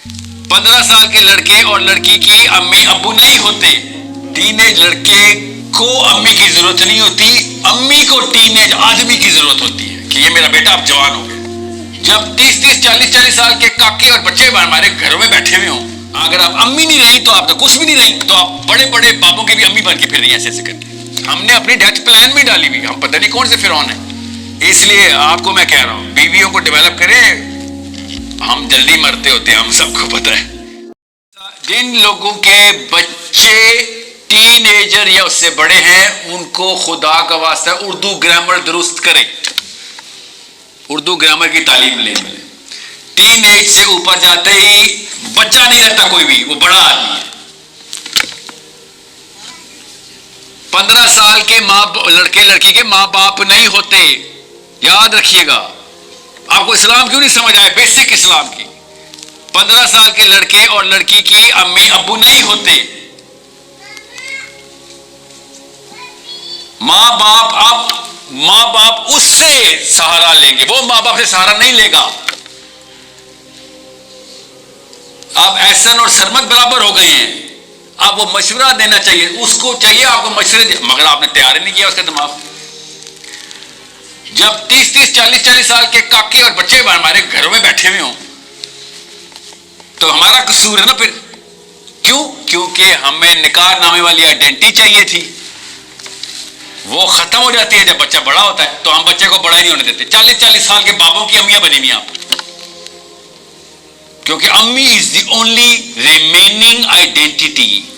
15 साल के लड़के और लड़की की अम्मी अब्बू नहीं होते। टीनेज लड़के को अम्मी की जरूरत नहीं होती, अम्मी को टीनेज आदमी की जरूरत होती है कि ये मेरा बेटा अब जवान हो गया। जब 30-30, 40-40 साल के काके और बच्चे हमारे घरों में बैठे हुए हों, अगर आप अम्मी नहीं रही तो आप तो कुछ भी नहीं रही, तो आप बड़े बड़े बाबों की भी अम्मी बन के फिर रही हैं ऐसे करके। हमने अपनी डेथ प्लान में डाली हुई, हम पता नहीं कौन से फिरौन है। इसलिए आपको मैं कह रहा हूँ, बीवियों को डेवलप करें, हम जल्दी मरते होते हैं, हम सबको पता है। जिन लोगों के बच्चे टीनेजर या उससे बड़े हैं, उनको खुदा का वास्ता उर्दू ग्रामर दुरुस्त करें, उर्दू ग्रामर की तालीम लें। टीनेज से ऊपर जाते ही बच्चा नहीं रहता कोई भी, वो बड़ा आदमी है। 15 साल के लड़के लड़की के माँ बाप नहीं होते, याद रखिएगा। आपको इस्लाम क्यों नहीं समझ आया, बेसिक इस्लाम की। 15 साल के लड़के और लड़की की अम्मी अब्बू नहीं होते। माँ बाप उससे सहारा लेंगे, वो माँ बाप से सहारा नहीं लेगा। आप एहसन और सरमत बराबर हो गए हैं, आप वो मशवरा देना चाहिए, उसको चाहिए आपको मशवरे, मगर आपने तैयार नहीं किया उसका दिमाग। जब 30-30, 40-40 साल के काके और बच्चे हमारे घरों में बैठे हुए हों, तो हमारा कसूर है ना फिर। क्यों? क्योंकि हमें निकाह नामे वाली आइडेंटिटी चाहिए थी, वो खत्म हो जाती है जब बच्चा बड़ा होता है, तो हम बच्चे को बड़ा ही नहीं होने देते। 40-40 साल के बाबों की अम्मियां बनी हुई आप, क्योंकि अम्मी is the only remaining identity.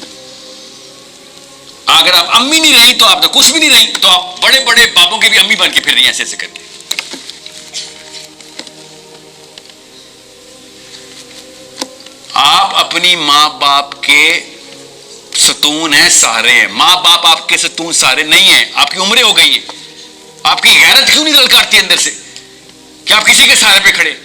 अगर आप अम्मी नहीं रही तो आप तो कुछ भी नहीं रही, तो आप बड़े बड़े बाबों की भी अम्मी बन के फिर रही हैं ऐसे करके। आप अपनी माँ बाप के सतून हैं, सहारे हैं। माँ बाप आपके सतून सहारे नहीं हैं, आपकी उम्रें हो गई हैं। आपकी गैरत क्यों नहीं ललकारती अंदर से कि आप किसी के सहारे पे खड़े?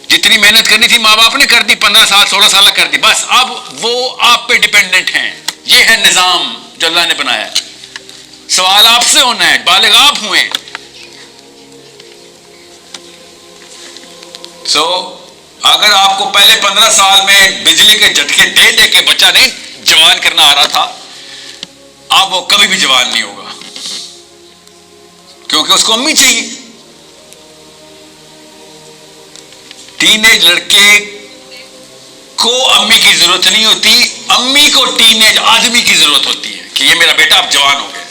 जितनी मेहनत करनी थी माँ बाप ने कर दी, 15 साल 16 साल कर दी, बस अब वो आप पे डिपेंडेंट हैं। ये है निजाम जो अल्लाह ने बनाया है। सवाल आपसे होना है, बालिग आप हुए। अगर आपको पहले 15 साल में बिजली के झटके दे दे के बच्चा नहीं जवान करना आ रहा था, अब वो कभी भी जवान नहीं होगा, क्योंकि उसको अम्मी चाहिए। टीनेज लड़के को अम्मी की जरूरत नहीं होती, अम्मी को टीनेज आदमी की जरूरत होती है कि ये मेरा बेटा अब जवान हो गया।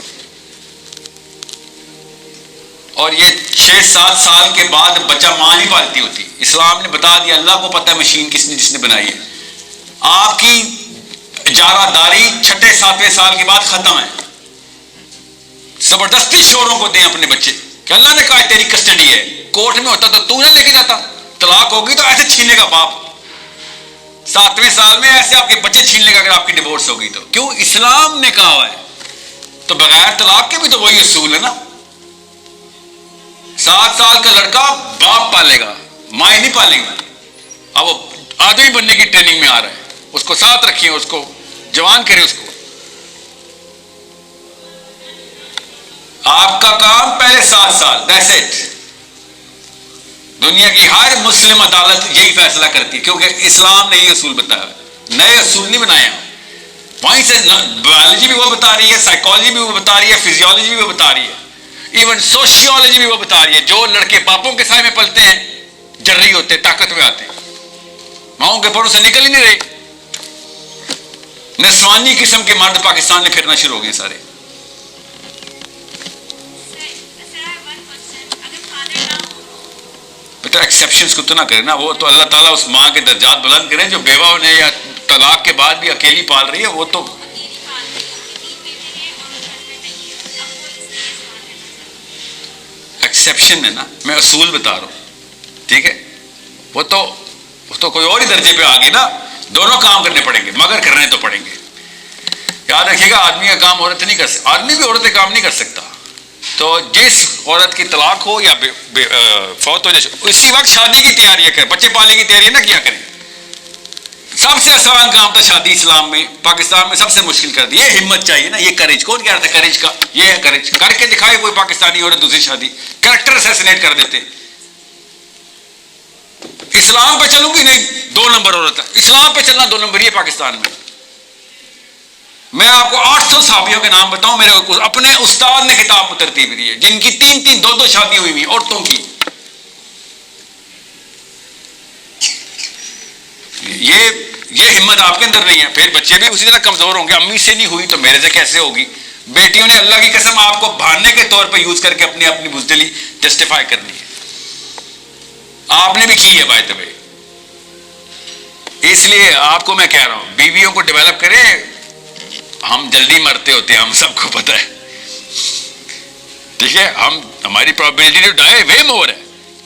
और ये 6-7 साल के बाद बच्चा मां नहीं पालती होती। इस्लाम ने बता दिया, अल्लाह को पता है मशीन जिसने बनाई है। आपकी इजारादारी 6-7वें साल के बाद खत्म है। जबरदस्ती शोरों को दें अपने बच्चे कि अल्लाह ने कहा तेरी कस्टडी है। कोर्ट में होता तो तू ना लेके जाता, तलाक होगी तो ऐसे छीनेगा बाप। 7वें साल में ऐसे आपके बच्चे छीन लेगा अगर आपकी डिवोर्स होगी तो। क्यों? इस्लाम ने कहा है। तो बगैर तलाक के भी तो वही उसूल है ना। 7 साल का लड़का बाप पालेगा, माँ नहीं पालेंगे। अब वो आदमी बनने की ट्रेनिंग में आ रहा है, उसको साथ रखिए, उसको जवान करें। उसको आपका काम पहले 7 साल, दैट्स इट। दुनिया की हर मुस्लिम अदालत यही फैसला करती है, क्योंकि इस्लाम ने ये असूल बताया, नए असूल नहीं बनाया। वहीं से बायोलॉजी भी वो बता रही है, साइकोलॉजी भी वो बता रही है, फिजियोलॉजी भी वो बता रही है, इवन सोशियोलॉजी भी वो बता रही है। जो लड़के बापों के साए में पलते हैं, जर्री होते, ताकत में आते, माओं के परों से निकल ही नहीं रहे। नस्वानी किस्म के मर्द पाकिस्तान में फिरना शुरू हो गए सारे। बेटा एक्सेप्शंस को तो ना करें ना, वो तो अल्लाह ताला उस माँ के दर्जात बुलंद करे जो बेवा होने या तलाक के बाद भी अकेली पाल रही है। वो तो एक्सेप्शन है ना, मैं असूल बता रहा हूं, ठीक है। वो तो कोई और ही दर्जे पे आ गई ना। दोनों काम करने पड़ेंगे, मगर करने तो पड़ेंगे। याद रखिएगा, आदमी का काम औरत नहीं कर सकती, आदमी भी औरत का काम नहीं कर सकता। तो जिस औरत की तलाक हो या फौत हो जाए, उसी वक्त शादी की तैयारी करें, बच्चे पालने की तैयारी ना किया करें। सबसे आसान काम था शादी इस्लाम में, पाकिस्तान में सबसे मुश्किल कर दी। ये हिम्मत चाहिए ना, ये करेज। कौन कह रहा था करेज का? ये है करेज। करके दिखाए कोई पाकिस्तानी औरत दूसरी शादी, कैरेक्टर असैसिनेट कर देते। इस्लाम पे चलूंगी नहीं, नंबर औरत है। इस्लाम पे चलना 2 नंबर ही है पाकिस्तान में। मैं आपको 800 साहबियों के नाम बताऊं, मेरे अपने उस्ताद ने किताब तरतीब दी है, जिनकी 3-3 2-2 शादी हुई हुई औरतों की। ये हिम्मत आपके अंदर नहीं है, फिर बच्चे भी उसी तरह कमजोर होंगे। अम्मी से नहीं हुई तो मेरे से कैसे होगी? बेटियों ने अल्लाह की कसम आपको बहाने के तौर पर यूज करके अपनी अपनी बुजदिली जस्टिफाई करनी है। आपने भी की है बाय द वे। इसलिए आपको मैं कह रहा हूं, बीवियों को डेवलप करें। हम जल्दी मरते होते हैं, हम सबको पता है, ठीक है। हमारी प्रोबेबिलिटी टू डाई वे मोर है।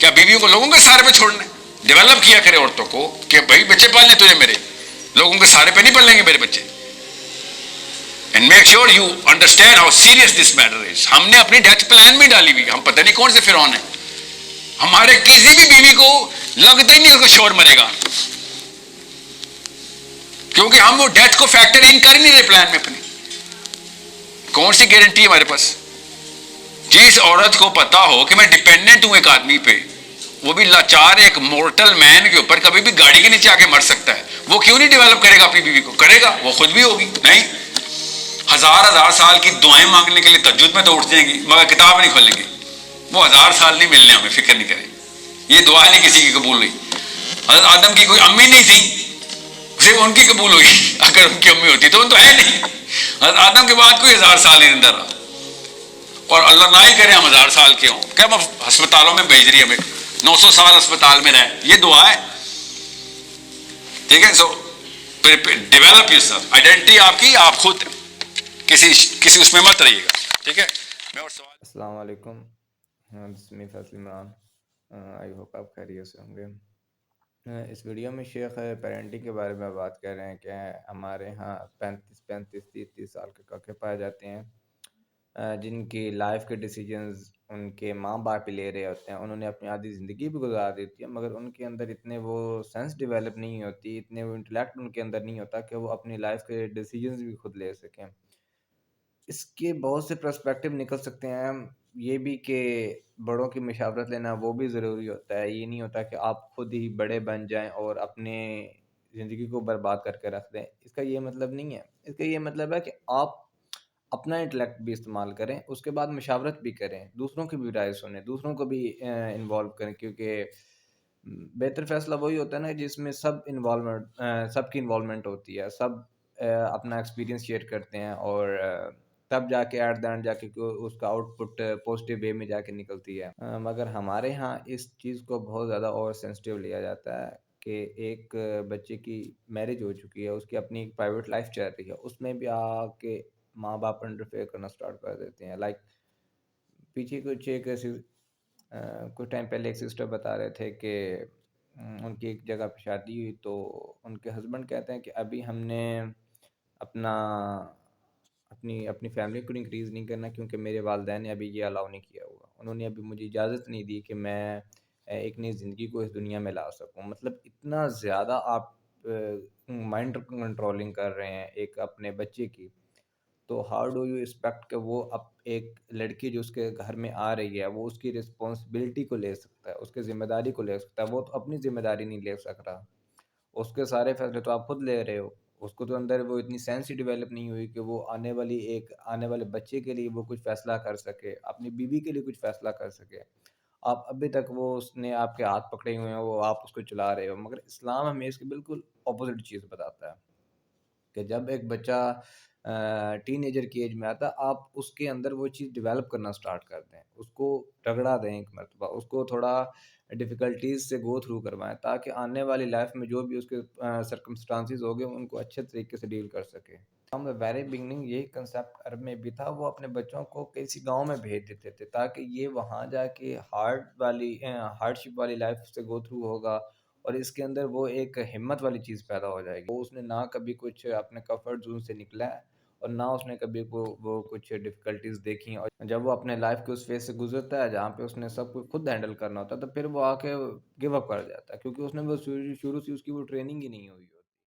क्या बीवियों को लोगों के सहारे पे छोड़ना है? डेवलप किया करे औरतों को कि भाई बच्चे पालने तुझे, मेरे लोगों के सहारे पे नहीं पलेंगे मेरे बच्चे। And make sure you understand how serious this matter is. हमने अपनी डेथ प्लान में डाली हुई, हम पता नहीं कौन से फिरौन है। हमारे किसी भी बीवी को लगता ही नहीं उसको शोर मरेगा, क्योंकि हम वो डेथ को फैक्टर इन कर ही नहीं रहे प्लान में अपने। कौन सी गारंटी है हमारे पास? जिस औरत को पता हो कि मैं डिपेंडेंट हूं एक आदमी पे, वो भी लाचार एक मोर्टल मैन के ऊपर, कभी भी गाड़ी के नीचे आके मर सकता है, वो क्यों नहीं डेवलप करेगा अपनी बीवी को? करेगा, वो खुद भी होगी। नहीं, हजार साल की दुआएं मांगने के लिए तहज्जुद में तो उठ जाएंगी, मगर किताब नहीं खोलेंगे। वो 1000 साल नहीं मिलने, हमें फिक्र नहीं करें। ये दुआ नहीं किसी की कबूल हुई। हज़रत आदम की कोई अम्मी नहीं थी, सिर्फ उनकी कबूल हुई। अगर उनकी अम्मी होती तो है नहीं। हज़रत आदम के बाद कोई 1000 साल नहीं अंदर रहा, और अल्लाह ना ही करे हम 1000 साल के हों। क्या अस्पतालों में भेज रही है हमें, 900 साल अस्पताल में रहे, ये दुआ है, ठीक है। सो डेवलप योरसेल्फ, आइडेंटिटी आपकी, आप खुद किसी उसमें मत रहिएगा, ठीक है। मैं और सवाल। अस्सलाम वालेकुम। बिस्मिल्लाह फैसल इमरान। आई होप आप खैरियत से होंगे। इस वीडियो में शेख पेरेंटिंग के बारे में बात कर रहे हैं कि हमारे यहाँ 35 30 साल के काके पाए जाते हैं, जिनकी लाइफ के डिसीजंस उनके माँ बाप ही ले रहे होते हैं। उन्होंने अपनी आधी ज़िंदगी भी गुजार देती है, मगर उनके अंदर इतने वो सेंस डेवलप नहीं होती, इतने वो इंटेलेक्ट उनके अंदर नहीं होता कि वो अपनी लाइफ के डिसीजंस भी खुद ले सकें। इसके बहुत से पर्सपेक्टिव निकल सकते हैं। ये भी कि बड़ों की मशावरत लेना वो भी ज़रूरी होता है। ये नहीं होता कि आप खुद ही बड़े बन जाएँ और अपने ज़िंदगी को बर्बाद करके रख दें। इसका ये मतलब नहीं है। इसका ये मतलब है कि आप अपना इंटेलेक्ट भी इस्तेमाल करें, उसके बाद मशावरत भी करें, दूसरों की भी राय सुनें, दूसरों को भी इन्वॉल्व करें, क्योंकि बेहतर फ़ैसला वही होता है ना जिसमें सबकी इन्वॉल्वमेंट होती है, सब अपना एक्सपीरियंस शेयर करते हैं, और तब जाके एट द एंड जाके उसका आउटपुट पॉजिटिव वे में जाके निकलती है। मगर हमारे यहाँ इस चीज़ को बहुत ज़्यादा ओवर सेंसिटिव लिया जाता है कि एक बच्चे की मैरिज हो चुकी है, उसकी अपनी एक प्राइवेट लाइफ चल रही है, उसमें भी आके माँ बाप इंटरफेयर करना स्टार्ट कर देते हैं। लाइक पीछे कुछ टाइम पहले एक सिस्टर बता रहे थे कि उनकी एक जगह पे शादी हुई, तो उनके हस्बैंड कहते हैं कि अभी हमने अपना अपनी अपनी फैमिली को इंक्रीज़ नहीं करना, क्योंकि मेरे वालिदैन ने अभी ये अलाउ नहीं किया हुआ। उन्होंने अभी मुझे इजाज़त नहीं दी कि मैं एक नई ज़िंदगी को इस दुनिया में ला सकूँ। मतलब इतना ज़्यादा आप माइंड कंट्रोलिंग कर रहे हैं एक अपने बच्चे की। तो हाउ डू यू एक्सपेक्ट कि वो अब एक लड़की जो उसके घर में आ रही है, वो उसकी रिस्पॉन्सिबिलिटी को ले सकता है, उसकी ज़िम्मेदारी को ले सकता है। वो तो अपनी ज़िम्मेदारी नहीं ले सक रहा। उसके सारे फैसले तो आप खुद ले रहे हो। उसको तो अंदर वो इतनी सेंस ही डेवलप नहीं हुई कि वो आने वाले बच्चे के लिए वो कुछ फ़ैसला कर सके, अपनी बीवी के लिए कुछ फ़ैसला कर सके। आप अभी तक वो उसने आपके हाथ पकड़े हुए हैं, वो आप उसको चला रहे हो। मगर इस्लाम हमें इसकी बिल्कुल अपोज़िट चीज़ बताता है कि जब एक बच्चा टीनेजर की एज में आता है, आप उसके अंदर वो चीज़ डेवलप करना स्टार्ट कर दें। उसको रगड़ा दें एक मर्तबा, उसको थोड़ा डिफ़िकल्टीज़ से गो थ्रू करवाएँ, ताकि आने वाली लाइफ़ में जो भी उसके सर्कमस्टांसेस होंगे, उनको अच्छे तरीके से डील कर सके। फ्रॉम द वेरी बिगिनिंग यही कंसेप्ट अरब में भी था। वो अपने बच्चों को किसी गाँव में भेज देते थे, ताकि ये वहाँ जाके हार्डशिप वाली लाइफ़ से गो थ्रू होगा, और इसके अंदर वो एक हिम्मत वाली चीज़ पैदा हो जाएगी। वो उसने ना कभी कुछ अपने कंफर्ट ज़ोन से निकला है, और ना उसने कभी वो कुछ डिफ़िकल्टीज़ देखी हैं, और जब वो अपने लाइफ़ के उस फ़ेज़ से गुज़रता है जहाँ पे उसने सब कुछ खुद हैंडल करना होता है, तो फिर वो आके गिव अप कर जाता है, क्योंकि उसने वो शुरू शुरू से उसकी वो ट्रेनिंग ही नहीं हुई।